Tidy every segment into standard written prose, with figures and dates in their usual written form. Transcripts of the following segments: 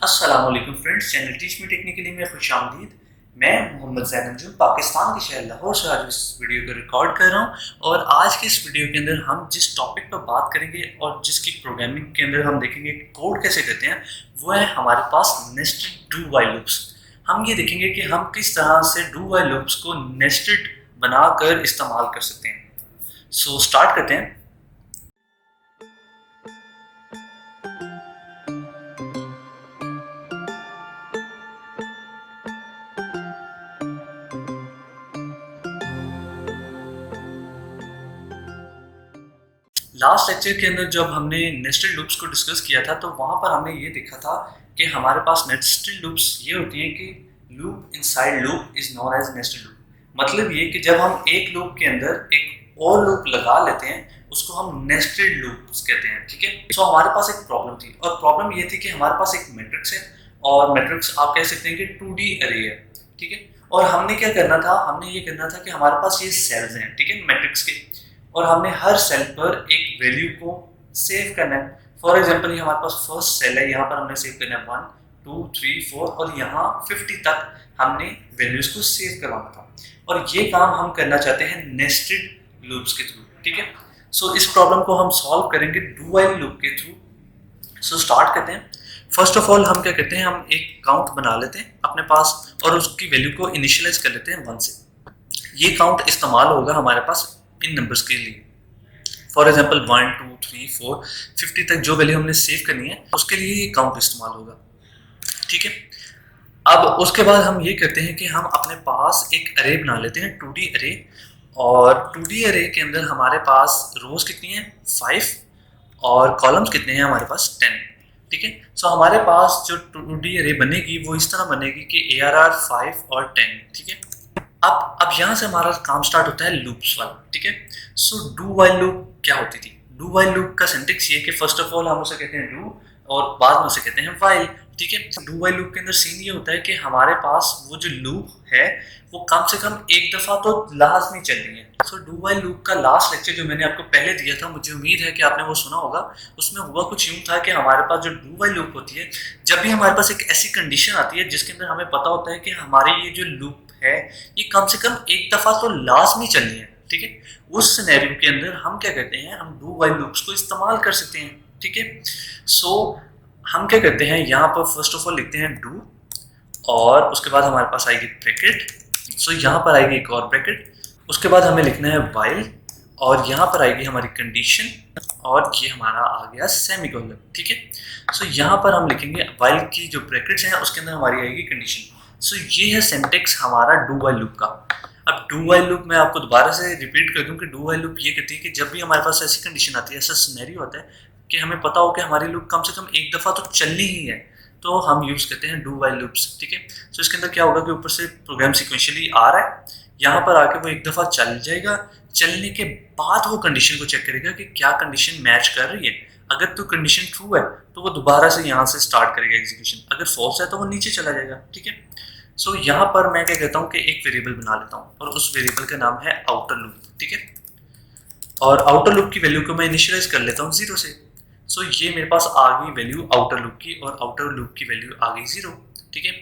अस्सलाम वालेकुम friends, channel teach me technically में खुशामदीद। मैं मोहम्मद ज़ैन अंजुम पाकिस्तान के शहर लाहौर से आज इस वीडियो को रिकॉर्ड कर रहा हूँ और आज के इस वीडियो के अंदर हम जिस टॉपिक पर बात करेंगे और जिसकी प्रोग्रामिंग के अंदर हम देखेंगे कोड कैसे करते हैं, वो है हमारे पास नेस्टेड डू वाइल लूप्स। हम ये देखेंगे कि हम किस तरह से डू वाइल लूप्स को नेस्टेड बनाकर इस्तेमाल कर सकते हैं। सो स्टार्ट करते हैं। लास्ट लेक्चर के अंदर जब हमने नेस्टेड लूप्स को डिस्कस किया था तो वहां पर हमने ये देखा था कि हमारे पास नेस्टेड लूप्स ये होती हैं कि loop inside loop is known as nested loop. मतलब ये कि जब हम एक लूप के अंदर एक और लूप लगा लेते हैं उसको हम नेस्टेड लूप्स कहते हैं। ठीक है, तो हमारे पास एक प्रॉब्लम थी और प्रॉब्लम ये थी कि हमारे पास एक मैट्रिक्स है और मैट्रिक्स आप कह सकते हैं कि 2D अरे है। ठीक है, और हमने क्या करना था, हमने ये करना था कि हमारे पास ये सेल्स हैं, ठीक है, मैट्रिक्स के, और हमने हर सेल पर एक वैल्यू को सेव करना है। फॉर एग्जांपल ये हमारे पास फर्स्ट सेल है, यहाँ पर हमने सेव करना है 1 2 3 4 और यहाँ 50 तक हमने वैल्यूज को सेव करवाना था और ये काम हम करना चाहते हैं नेस्टेड लूप्स के थ्रू। ठीक है, सो इस प्रॉब्लम को हम सॉल्व करेंगे डू वाइल लूप के थ्रू। सो स्टार्ट करते हैं। फर्स्ट ऑफ ऑल हम क्या करते हैं, हम एक काउंट बना लेते हैं अपने पास और उसकी वैल्यू को इनिशियलाइज कर लेते हैं 1 से। ये काउंट इस्तेमाल होगा हमारे पास इन नंबर्स के लिए। फॉर एग्जाम्पल 1 2 3 4 50 तक जो वैल्यू हमने सेव करनी है उसके लिए ये काउंट इस्तेमाल होगा। ठीक है, अब उसके बाद हम ये करते हैं कि हम अपने पास एक अरे बना लेते हैं 2D अरे, और 2D अरे के अंदर हमारे पास रोज कितनी है 5 और कॉलम्स कितने हैं हमारे पास 10। ठीक है, सो हमारे पास जो 2D अरे बनेगी वो इस तरह बनेगी कि ARR 5 और 10। ठीक है, अब यहाँ से हमारा काम स्टार्ट होता है लूप्स वाला। ठीक है, सो डू वाइल लूप क्या होती थी? डू वाइल लूप का सिंटेक्स ये कि फर्स्ट ऑफ ऑल हम उसे कहते हैं डू और बाद में उसे कहते हैं वाइल। ठीक है, डू वाइल लूप के अंदर सीन ये होता है कि हमारे पास वो जो लूप है वो कम से कम एक दफा तो लाजमी चलनी है। सो डू वाइल लूप का लास्ट लेक्चर जो मैंने आपको पहले दिया था, मुझे उम्मीद है कि आपने वो सुना होगा। उसमें हुआ कुछ यूं था कि हमारे पास जो डू वाइल लूप होती है, जब भी हमारे पास एक ऐसी कंडीशन आती है जिसके अंदर हमें पता होता है कि हमारी ये जो लूप है ये कम से कम एक दफा तो लाजमी चलनी है। ठीक है, उस सिनेरियो के अंदर हम क्या करते हैं, हम डू वाइल लूप्स को इस्तेमाल कर सकते हैं। ठीक है, सो हम क्या करते हैं, यहाँ पर फर्स्ट ऑफ ऑल लिखते हैं डू और उसके बाद हमारे पास आएगी ब्रैकेट। सो यहाँ पर आएगी एक और ब्रैकेट, उसके बाद हमें लिखना है वाइल और यहाँ पर आएगी हमारी कंडीशन और ये हमारा आ गया सेमीकोलन। ठीक है, सो यहाँ पर हम लिखेंगे वाइल की जो ब्रैकेट्स हैं उसके अंदर हमारी आएगी कंडीशन। सो ये है सिंटेक्स हमारा डू वाइल लूप का। अब डू वाइल लूप मैं आपको दोबारा से रिपीट कर दूं कि डू वाइल लूप ये कहती है कि जब भी हमारे पास ऐसी कंडीशन आती है, ऐसा सिनेरियो होता है कि हमें पता हो कि हमारी लूप कम से कम एक दफ़ा तो चलनी ही है, तो हम यूज़ करते हैं डू वाइल लूप्स। ठीक है, सो इसके अंदर क्या होगा कि ऊपर से प्रोग्राम सिक्वेंशियली आ रहा है, यहाँ पर आके वो एक दफ़ा चल जाएगा, चलने के बाद वो कंडीशन को चेक करेगा कि क्या कंडीशन मैच कर रही है। अगर तो कंडीशन ट्रू है तो वो दोबारा से यहाँ से स्टार्ट करेगा एग्जीक्यूशन, अगर फॉल्स है तो वो नीचे चला जाएगा। ठीक है, सो यहाँ पर मैं क्या कहता हूँ कि एक वेरिएबल बना लेता हूँ और उस वेरिएबल का नाम है आउटर लूप। ठीक है, और आउटर लूप की वैल्यू को मैं इनिशियलाइज कर लेता हूँ 0 से। सो ये मेरे पास आ गई वैल्यू आउटर लूप की और आउटर लूप की वैल्यू आ गई 0। ठीक है,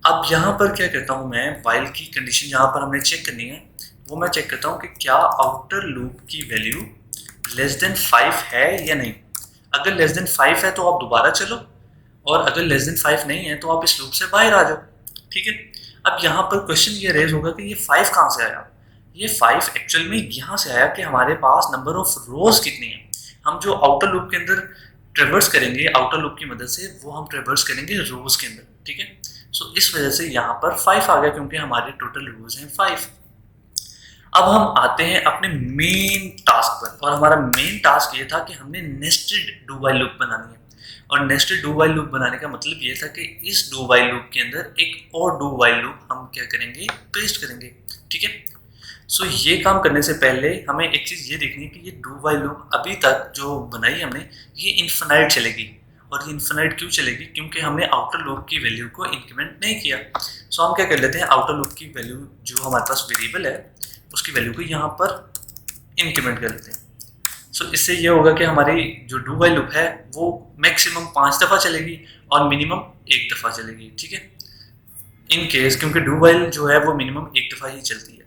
अब यहाँ पर क्या करता हूँ मैं, वाइल की कंडीशन यहाँ पर हमने चेक करनी है, वो मैं चेक करता हूँ कि क्या आउटर लूप की वैल्यू लेस देन 5 है या नहीं। अगर लेस देन 5 है तो आप दोबारा चलो और अगर लेस देन 5 नहीं है तो आप इस लूप से बाहर आ जाओ। ठीक है, अब यहाँ पर क्वेश्चन ये रेज होगा कि ये 5 कहाँ से आया। ये 5 एक्चुअल में यहाँ से आया कि हमारे पास नंबर ऑफ रोज कितनी है। हम जो आउटर लूप के अंदर ट्रेवर्स करेंगे आउटर लूप की मदद से, वो हम ट्रेवर्स करेंगे रोज के अंदर। ठीक है, सो इस वजह से यहाँ पर 5 आ गया क्योंकि हमारे टोटल रोज हैं 5। अब हम आते हैं अपने मेन टास्क पर और हमारा मेन टास्क ये था कि हमने नेस्टेड डू वाइल लूप बनानी है। और नेस्टेड डू वाइल लूप बनाने का मतलब ये था कि इस डू वाइल लूप के अंदर एक और डू वाइल लूप हम क्या करेंगे, पेस्ट करेंगे। ठीक है, सो ये काम करने से पहले हमें एक चीज़ ये देखनी है कि ये डू वाइल लूप अभी तक जो बनाई हमने ये इन्फिनाइट चलेगी। और ये इन्फिनाइट क्यों चलेगी, क्योंकि हमने आउटर लूप की वैल्यू को इंक्रीमेंट नहीं किया। सो हम क्या कर लेते हैं, आउटर लूप की वैल्यू जो हमारे पास वेरिएबल है उसकी वैल्यू को यहाँ पर इंक्रीमेंट कर लेते हैं। सो इससे ये होगा कि हमारी जो डू वाइल लूप है वो मैक्सिमम 5 दफ़ा चलेगी और मिनिमम 1 दफ़ा चलेगी, ठीक है, इन केस, क्योंकि डू वाइल जो है वो मिनिमम 1 दफ़ा ही चलती है,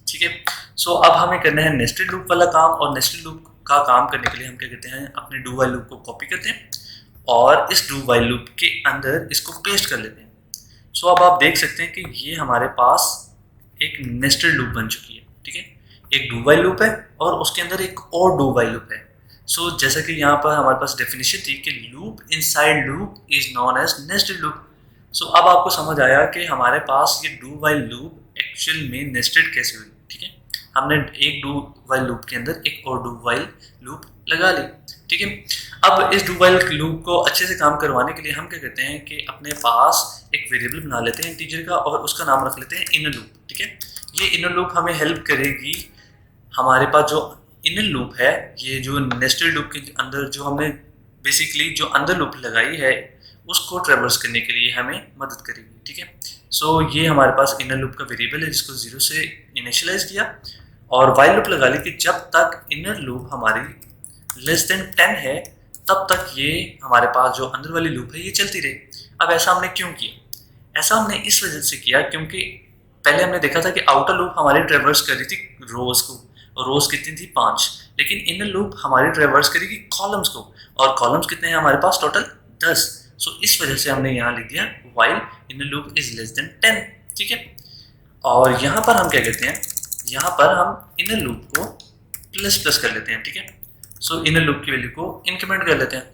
ठीक है। सो अब हमें करना है नेस्टेड लूप वाला काम, और नेस्टेड लूप का काम करने के लिए हम क्या करते हैं, अपने डू वाइल लूप को कॉपी करते हैं और इस डू वाइल लूप के अंदर इसको पेस्ट कर लेते हैं। सो अब आप देख सकते हैं कि ये हमारे पास एक नेस्टेड लूप बन चुकी है, ठीक है, एक डू वाइल लूप है और उसके अंदर एक और डू वाइल लूप है। सो जैसा कि यहाँ पर हमारे पास डेफिनेशन थी कि loop inside loop is known as nested loop. So अब आपको समझ आया कि हमारे पास ये डू वाइल लूप एक्चुअल में नेस्टेड कैसे हुई, ठीक है। हमने एक डू वाइल लूप के अंदर एक और डू वाइल लूप लगा ली, ठीक है। अब इस डू वाइल लूप को अच्छे से काम करवाने के लिए हम क्या करते हैं कि अपने पास एक वेरिएबल बना लेते हैं इंटीजर का और उसका नाम रख लेते हैं इनर लूप, ठीक है। ये इनर लूप हमें हेल्प करेगी, हमारे पास जो इनर लूप है, ये जो नेस्टेड लूप के अंदर जो हमने बेसिकली जो अंदर लूप लगाई है उसको ट्रेवर्स करने के लिए हमें मदद करेगी, ठीक है। सो ये हमारे पास इनर लूप का वेरिएबल है जिसको 0 से इनिशियलाइज किया और वाइल लूप लगा ली कि जब तक इनर लूप हमारी लेस देन 10 है तब तक ये हमारे पास जो अंदर वाली लूप है ये चलती रहे। अब ऐसा हमने क्यों किया? ऐसा हमने इस वजह से किया क्योंकि पहले हमने देखा था कि आउटर लूप हमारी ट्रेवर्स कर रही थी रोज को, और रोज कितनी थी 5, लेकिन इनर लूप हमारी ट्रेवर्स करेगी कॉलम्स को, और कॉलम्स कितने हैं हमारे पास टोटल 10। सो इस वजह से हमने यहाँ लिख दिया while inner loop is less than 10, ठीक है। और यहाँ पर हम क्या करते हैं, यहाँ पर हम इनर लूप को प्लस प्लस कर लेते हैं, ठीक है। सो इनर लूप की वैल्यू को इंक्रीमेंट कर लेते हैं।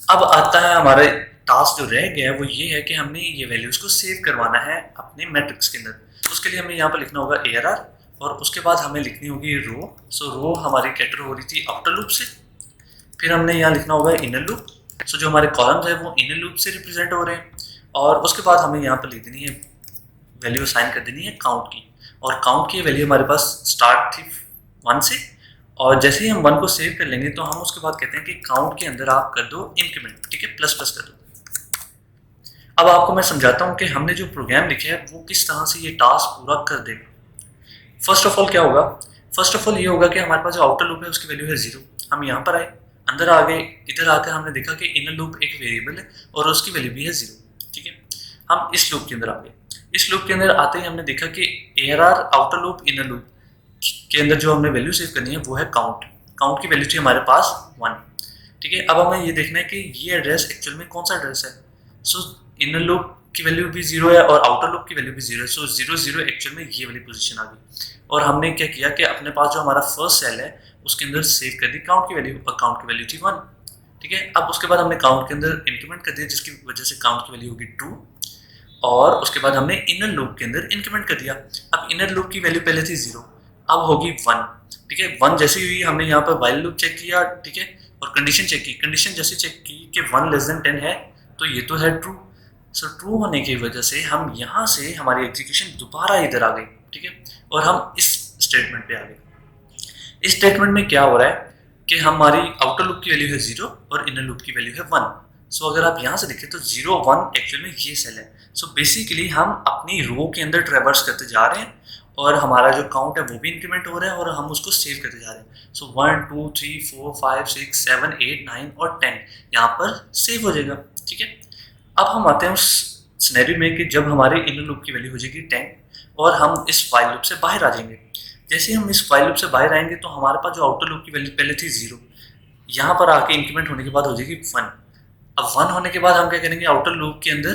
अब आता है हमारे टास्क जो रह गया है वो ये है कि हमने ये वैल्यूज को सेव करवाना है अपने मैट्रिक्स के अंदर। उसके लिए हमें यहाँ पर लिखना होगा ARR और उसके बाद हमें लिखनी होगी रो। सो रो हमारी कैटर हो रही थी आउटर लूप से, फिर हमने यहाँ लिखना होगा इनर लूप। सो जो हमारे कॉलम्स है वो इनर लूप से रिप्रेजेंट हो रहे हैं, और उसके बाद हमें यहाँ पर लिख देनी है वैल्यू असाइन कर देनी है काउंट की, और काउंट की वैल्यू हमारे पास स्टार्ट थी 1 से, और जैसे ही हम 1 को सेव कर लेंगे तो हम उसके बाद कहते हैं कि काउंट के अंदर आप कर दो इंक्रीमेंट, ठीक है, प्लस प्लस कर दो। अब आपको मैं समझाता हूँ कि हमने जो प्रोग्राम लिखे है वो किस तरह से ये टास्क पूरा कर देगा। फर्स्ट ऑफ ऑल क्या होगा, फर्स्ट ऑफ ऑल ये होगा कि हमारे पास जो आउटर लूप है उसकी वैल्यू है 0। हम यहाँ पर आए, अंदर आ गए, इधर आकर हमने देखा कि इनर लूप एक वेरिएबल है और उसकी वैल्यू भी है 0, ठीक है। हम इस लूप के अंदर आ गए, इस लूप के अंदर आते ही हमने देखा कि ARR outer loop inner loop के अंदर जो हमने वैल्यू सेव करनी है वो है काउंट। काउंट की वैल्यू थी हमारे पास 1, ठीक है। अब हमें ये देखना है कि ये एड्रेस एक्चुअल में कौन सा एड्रेस है। सो इनर लूप की वैल्यू भी 0 है और आउटर लूप की वैल्यू भी 0 है। सो 0 0 एक्चुअल में ये वाली पोजीशन आ गई, और हमने क्या किया कि अपने पास जो हमारा फर्स्ट सेल है उसके अंदर सेव कर दी काउंट की वैल्यू, और काउंट की वैल्यू थी 1, ठीक है। अब उसके बाद हमने काउंट के अंदर इंक्रीमेंट कर दिया जिसकी वजह से काउंट की वैल्यू होगी 2, और उसके बाद हमने इनर लूप के अंदर इंक्रीमेंट कर दिया। अब इनर लूप की वैल्यू पहले थी 0, अब होगी 1, ठीक है। 1 जैसे ही हुई हमने यहाँ पर वाइल लूप चेक किया, ठीक है, और कंडीशन चेक की। कंडीशन जैसे चेक की कि 1 लेस देन 10 है तो ये तो है ट्रू। सो ट्रू होने की वजह से हम यहाँ से हमारी एग्जीक्यूशन दोबारा इधर आ गई, ठीक है, और हम इस स्टेटमेंट पे आ गए। इस स्टेटमेंट में क्या हो रहा है कि हमारी आउटर लूप की वैल्यू है 0 और इनर लूप की वैल्यू है 1। सो अगर आप यहाँ से देखें तो 0 1 एक्चुअल में ये सेल है। सो बेसिकली हम अपनी रो के अंदर ट्रेवर्स करते जा रहे हैं और हमारा जो काउंट है वो भी इंक्रीमेंट हो रहा है और हम उसको सेव करते जा रहे हैं। सो 1 2 3 4 5 6 7 8 9 और 10 यहाँ पर सेव हो जाएगा, ठीक है। अब हम आते हैं उस सिनेरियो में कि जब हमारे इनर लूप की वैल्यू हो जाएगी 10 और हम इस वाइल लूप से बाहर आ जाएंगे। जैसे हम इस वाइल लूप से बाहर आएंगे तो हमारे पास जो आउटर लूप की वैल्यू पहले थी 0, यहाँ पर आके इंक्रीमेंट होने के बाद हो जाएगी 1। अब 1 होने के बाद हम क्या करेंगे, आउटर लूप के अंदर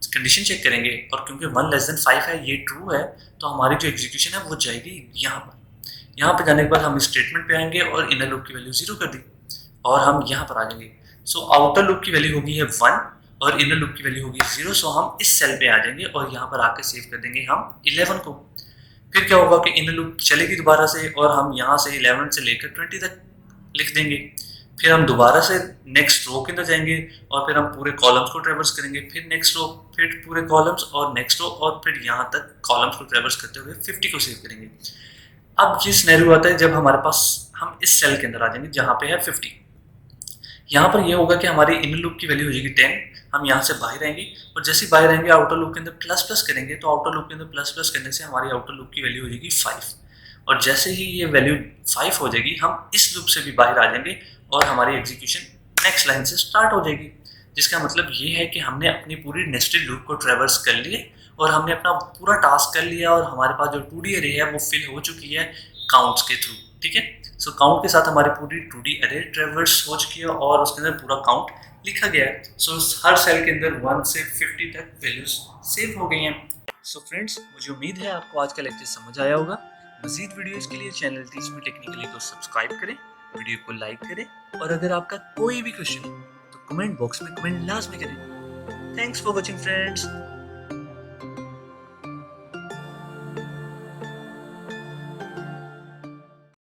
कंडीशन चेक करेंगे, और क्योंकि 1 लेस देन 5 है, ये ट्रू है, तो हमारी जो एग्जीक्यूशन है वो जाएगी यहाँ पर। यहाँ पर जाने के बाद हम इस स्टेटमेंट पे आएंगे और इनर लूप की वैल्यू 0 कर दी और हम यहाँ पर आ जाएंगे। सो आउटर लूप की वैल्यू होगी है 1 और इनर लूप की वैल्यू होगी 0। सो हम इस सेल पे आ जाएंगे और यहाँ पर आके सेव कर देंगे हम 11 को। फिर क्या होगा कि इनर लूप चलेगी दोबारा से और हम यहाँ से 11 से लेकर 20 तक लिख देंगे। फिर हम दोबारा से नेक्स्ट रो के अंदर जाएंगे और फिर हम पूरे कॉलम्स को ट्रेवर्स करेंगे, फिर नेक्स्ट रो, फिर पूरे कॉलम्स और नेक्स्ट रो, और फिर यहाँ तक कॉलम्स को ट्रेवर्स करते हुए 50 को सेव करेंगे। अब ये सिनेरियो आता है जब हमारे पास हम इस सेल के अंदर आ जाएंगे जहाँ पे है 50। यहाँ पर ये होगा कि हमारी इनर लूप की वैल्यू हो जाएगी 10, हम यहाँ से बाहर आएंगे और जैसे ही बाहर आएंगे आउटर लूप के अंदर प्लस प्लस करेंगे, तो आउटर लूप के अंदर प्लस प्लस करने से हमारी आउटर लूप की वैल्यू हो जाएगी 5, और जैसे ही ये वैल्यू 5 हो जाएगी हम इस लूप से भी बाहर आ जाएंगे और हमारी एग्जीक्यूशन नेक्स्ट लाइन से स्टार्ट हो जाएगी। जिसका मतलब ये है कि हमने अपनी पूरी नेस्टेड लूप को ट्रेवर्स कर लिए और हमने अपना पूरा टास्क कर लिया और हमारे पास जो 2D अरे है वो फिल हो चुकी है काउंट्स के थ्रू। ठीक है, सो काउंट के साथ हमारी पूरी 2D अरे ट्रेवर्स हो चुकी है और उसके अंदर पूरा काउंट लिखा गया है। सो हर सेल के अंदर 1 से 50 तक वैल्यूज सेव हो गई हैं। सो फ्रेंड्स, मुझे उम्मीद है आपको आज का लेक्चर समझ आया होगा। मजीद वीडियोस के लिए चैनल टीच मी टेक्निकली को सब्सक्राइब करें, वीडियो को लाइक करें और अगर आपका कोई भी क्वेश्चन हो तो कमेंट बॉक्स में कमेंट लाजमी करें। Thanks for watching friends.